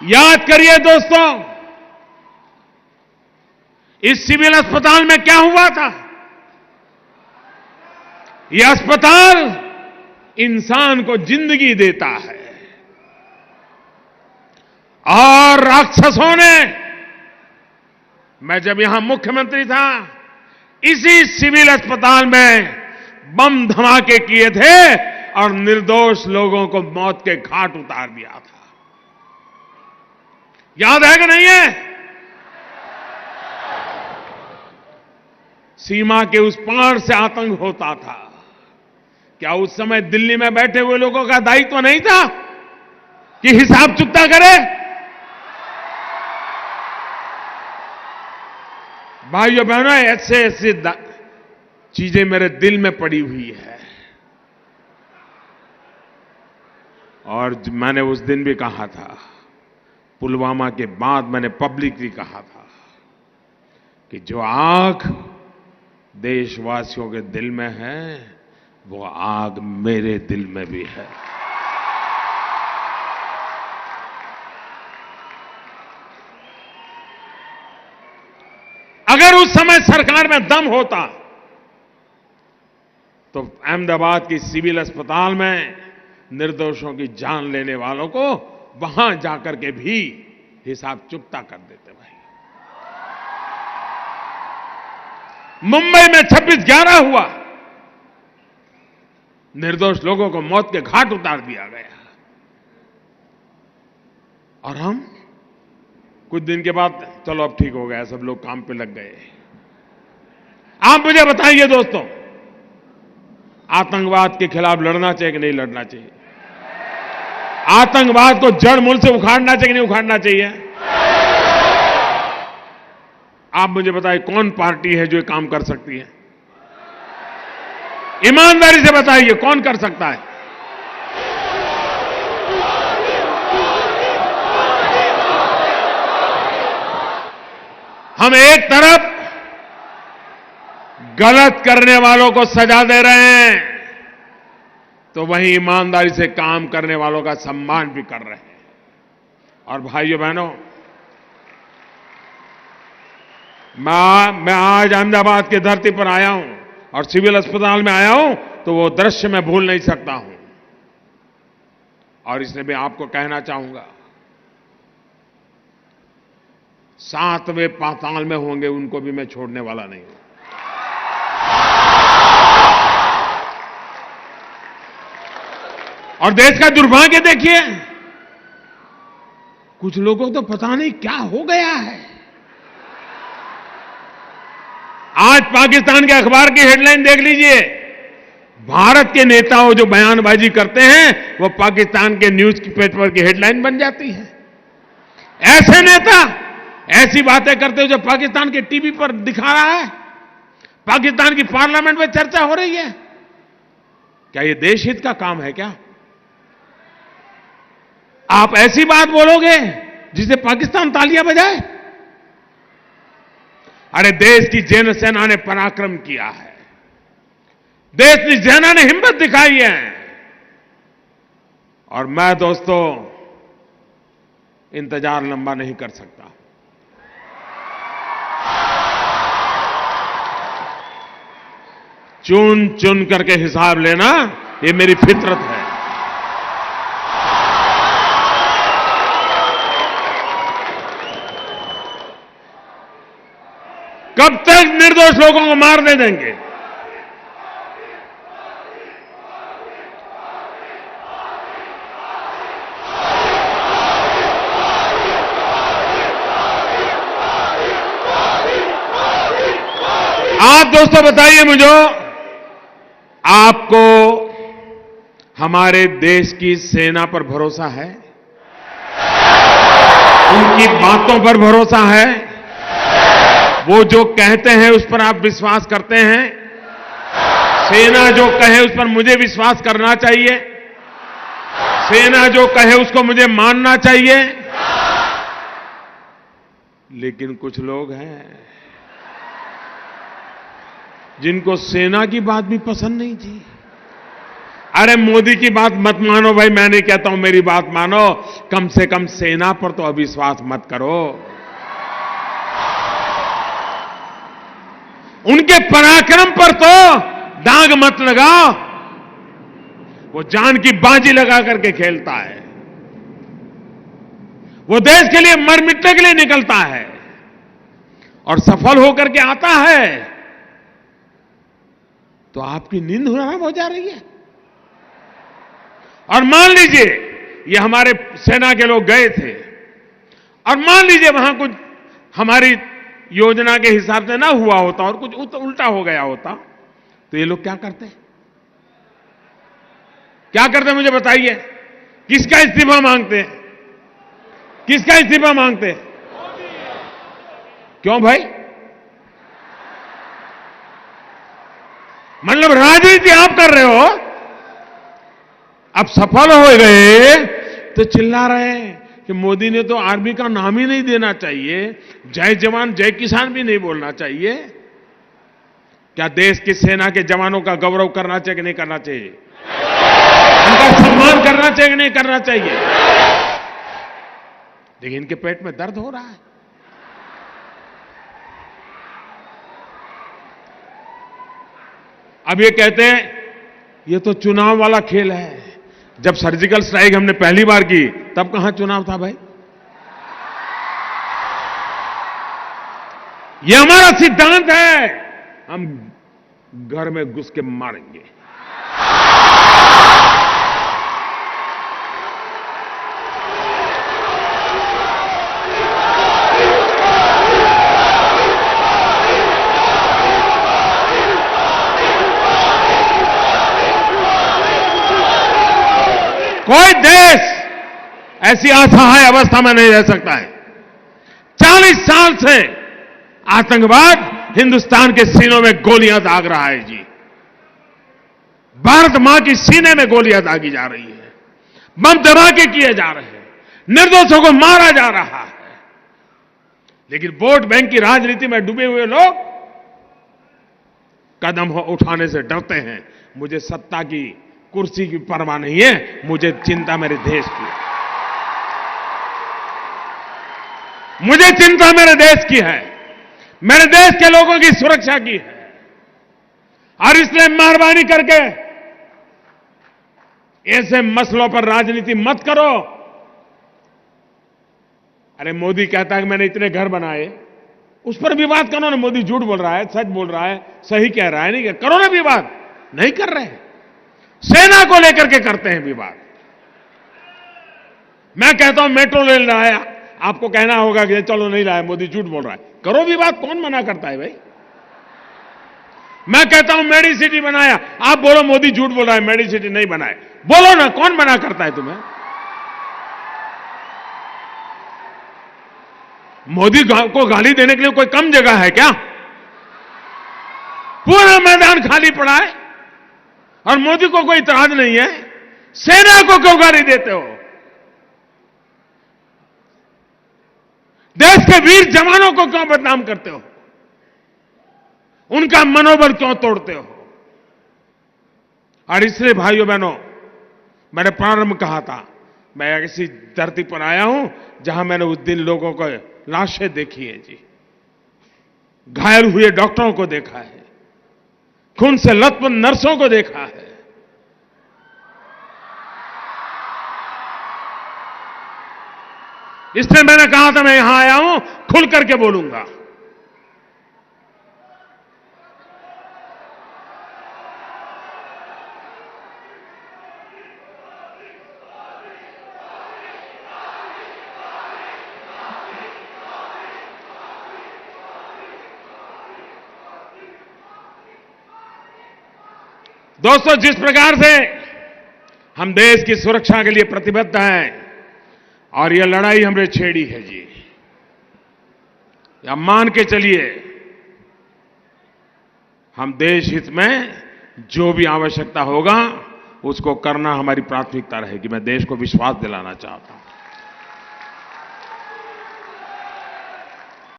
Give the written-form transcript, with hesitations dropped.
याद करिए दोस्तों, इस सिविल अस्पताल में क्या हुआ था। यह अस्पताल इंसान को जिंदगी देता है और राक्षसों ने, मैं जब यहां मुख्यमंत्री था, इसी सिविल अस्पताल में बम धमाके किए थे और निर्दोष लोगों को मौत के घाट उतार दिया था। याद है कि नहीं है? सीमा के उस पार से आतंक होता था। क्या उस समय दिल्ली में बैठे हुए लोगों का दायित्व नहीं था कि हिसाब चुकता करे? भाइयों बहनों, ऐसे ऐसे चीजें मेरे दिल में पड़ी हुई है। और मैंने उस दिन भी कहा था, पुलवामा के बाद मैंने पब्लिकली कहा था कि जो आग देशवासियों के दिल में है, वो आग मेरे दिल में भी है। अगर उस समय सरकार में दम होता तो अहमदाबाद की सिविल अस्पताल में निर्दोषों की जान लेने वालों को वहां जाकर के भी हिसाब चुकता कर देते। भाई, मुंबई में 26/11 हुआ, निर्दोष लोगों को मौत के घाट उतार दिया गया, और हम कुछ दिन के बाद चलो अब ठीक हो गया, सब लोग काम पे लग गए। आप मुझे बताइए दोस्तों, आतंकवाद के खिलाफ लड़ना चाहिए कि नहीं लड़ना चाहिए? आतंकवाद को जड़ मूल से उखाड़ना चाहिए कि नहीं उखाड़ना चाहिए? आप मुझे बताइए, कौन पार्टी है जो ये काम कर सकती है? ईमानदारी से बताइए, कौन कर सकता है? हम एक तरफ गलत करने वालों को सजा दे रहे हैं, तो वहीं ईमानदारी से काम करने वालों का सम्मान भी कर रहे हैं। और भाइयों बहनों, मैं आज अहमदाबाद की धरती पर आया हूं और सिविल अस्पताल में आया हूं, तो वो दृश्य मैं भूल नहीं सकता हूं। और इसलिए मैं आपको कहना चाहूंगा, 7वें पाताल में होंगे उनको भी मैं छोड़ने वाला नहीं हूं। और देश का दुर्भाग्य देखिए, कुछ लोगों को तो पता नहीं क्या हो गया है। आज पाकिस्तान के अखबार की हेडलाइन देख लीजिए, भारत के नेताओं जो बयानबाजी करते हैं वो पाकिस्तान के न्यूज पेपर की हेडलाइन बन जाती है। ऐसे नेता ऐसी बातें करते हो जो पाकिस्तान के टीवी पर दिखा रहा है, पाकिस्तान की पार्लियामेंट में चर्चा हो रही है। क्या ये देश हित का काम है क्या? आप ऐसी बात बोलोगे जिसे पाकिस्तान तालियां बजाए? अरे देश की जैन सेना ने पराक्रम किया है, देश की सेना ने हिम्मत दिखाई है। और मैं दोस्तों इंतजार लंबा नहीं कर सकता। चुन चुन करके हिसाब लेना, ये मेरी फितरत है। कब तक निर्दोष लोगों को मारने देंगे? आप दोस्तों बताइए मुझे, आपको हमारे देश की सेना पर भरोसा है? उनकी बातों पर भरोसा है? वो जो कहते हैं उस पर आप विश्वास करते हैं? सेना जो कहे उस पर मुझे विश्वास करना चाहिए? सेना जो कहे उसको मुझे मानना चाहिए? लेकिन कुछ लोग हैं जिनको सेना की बात भी पसंद नहीं थी, अरे मोदी की बात मत मानो भाई, मैं नहीं कहता हूं मेरी बात मानो, कम से कम सेना पर तो अविश्वास मत करो। उनके पराक्रम पर तो दाग मत लगाओ। वो जान की बाजी लगा करके खेलता है, वो देश के लिए मर मिटने के लिए निकलता है और सफल होकर के आता है तो आपकी नींद हराम हो जा रही है। और मान लीजिए ये हमारे सेना के लोग गए थे और मान लीजिए वहां कुछ हमारी योजना के हिसाब से ना हुआ होता और कुछ उल्टा हो गया होता तो ये लोग क्या करते? क्या करते मुझे बताइए? किसका इस्तीफा मांगते हैं? किसका इस्तीफा मांगते हैं? क्यों भाई? मतलब राजनीति आप कर रहे हो, अब सफल हो गए तो चिल्ला रहे हैं कि मोदी ने तो आर्मी का नाम ही नहीं देना चाहिए, जय जवान जय किसान भी नहीं बोलना चाहिए। क्या देश की सेना के जवानों का गौरव करना चाहिए कि नहीं करना चाहिए? उनका सम्मान करना चाहिए कि नहीं करना चाहिए? लेकिन इनके पेट में दर्द हो रहा है। अब ये कहते हैं ये तो चुनाव वाला खेल है। जब सर्जिकल स्ट्राइक हमने पहली बार की तब कहां चुनाव था भाई? ये हमारा सिद्धांत है, हम घर में घुस के मारेंगे। कोई देश ऐसी असहाय अवस्था में नहीं रह सकता है। 40 साल से आतंकवाद हिंदुस्तान के सीनों में गोलियां दाग रहा है जी। भारत मां की सीने में गोलियां दागी जा रही है, बम धमाके किए जा रहे हैं, निर्दोषों को मारा जा रहा है। लेकिन वोट बैंक की राजनीति में डूबे हुए लोग कदम उठाने से डरते हैं। मुझे सत्ता की कुर्सी की परवाह नहीं है, मुझे चिंता मेरे देश की है। मुझे चिंता मेरे देश की है, मेरे देश के लोगों की सुरक्षा की है। और इसलिए मेहरबानी करके ऐसे मसलों पर राजनीति मत करो। अरे मोदी कहता है कि मैंने इतने घर बनाए, उस पर विवाद करो ना। मोदी झूठ बोल रहा है, सच बोल रहा है, सही कह रहा है, नहीं करो ना विवाद। नहीं कर रहे, सेना को लेकर के करते हैं विवाद। मैं कहता हूं मेट्रो रेल लाया, आपको कहना होगा कि चलो नहीं लाया, मोदी झूठ बोल रहा है। करो विवाद, कौन मना करता है भाई? मैं कहता हूं मेडी सिटी बनाया, आप बोलो मोदी झूठ बोल रहा है, मेडी सिटी नहीं बनाए। बोलो ना, कौन मना करता है तुम्हें? मोदी को गाली देने के लिए कोई कम जगह है क्या? पूरा मैदान खाली पड़ा है और मोदी को कोई इतराज नहीं है। सेना को क्यों गाली देते हो? देश के वीर जवानों को क्यों बदनाम करते हो? उनका मनोबल क्यों तोड़ते हो? और इसलिए भाइयों बहनों, मैंने प्रारंभ कहा था, मैं ऐसी धरती पर आया हूं जहां मैंने उस दिन लोगों को लाशें देखी है जी, घायल हुए डॉक्टरों को देखा है, खून से लथपथ नर्सों को देखा है। इसलिए मैंने कहा था मैं यहां आया हूं, खुल करके बोलूंगा। दोस्तों, जिस प्रकार से हम देश की सुरक्षा के लिए प्रतिबद्ध हैं और यह लड़ाई हमने छेड़ी है जी, या मान के चलिए हम देश हित में जो भी आवश्यकता होगा उसको करना हमारी प्राथमिकता रहेगी। मैं देश को विश्वास दिलाना चाहता हूं।